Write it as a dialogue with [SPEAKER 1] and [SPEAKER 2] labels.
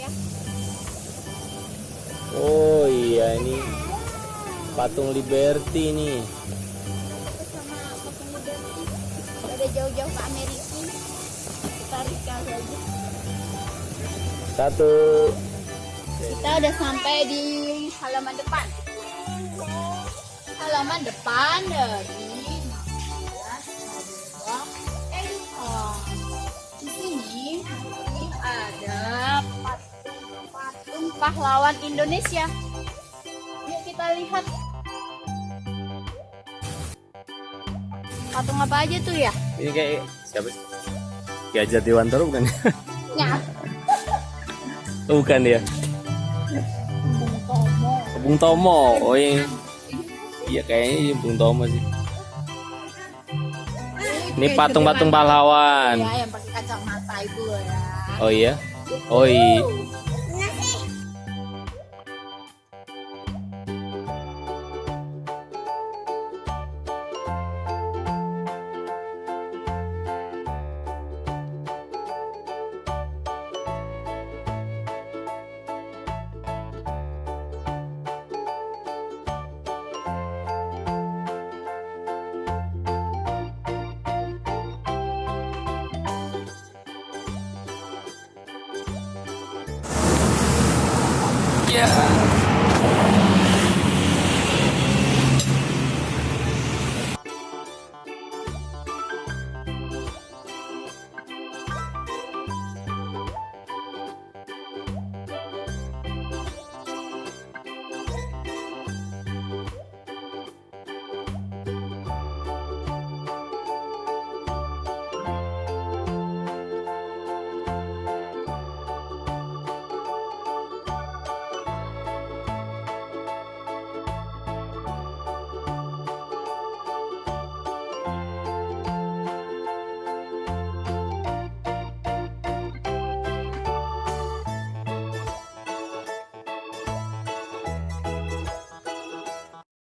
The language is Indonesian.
[SPEAKER 1] ya.
[SPEAKER 2] Oh iya, ini patung Liberty nih.
[SPEAKER 1] Sama patung Liberty. Ada jauh-jauh ke Amerika. Kita rika saja.
[SPEAKER 2] Satu.
[SPEAKER 1] Kita udah sampai di halaman depan. Halaman depan dari Nakula Sadewa Edupark. Di sini ada patung pahlawan Indonesia. Yuk kita lihat. Patung apa aja tuh ya?
[SPEAKER 2] Ini kayak siapa sih? Gajah Dewantara bukan?
[SPEAKER 1] Ya.
[SPEAKER 2] Oh, bukan dia. Bung Tomo. Oh iya. Iya kayaknya iya Bung Tomo sih. Ini patung-patung pahlawan.
[SPEAKER 1] Ya, yang pakai kacamata itu loh ya.
[SPEAKER 2] Oh iya. Oh iya. Ya.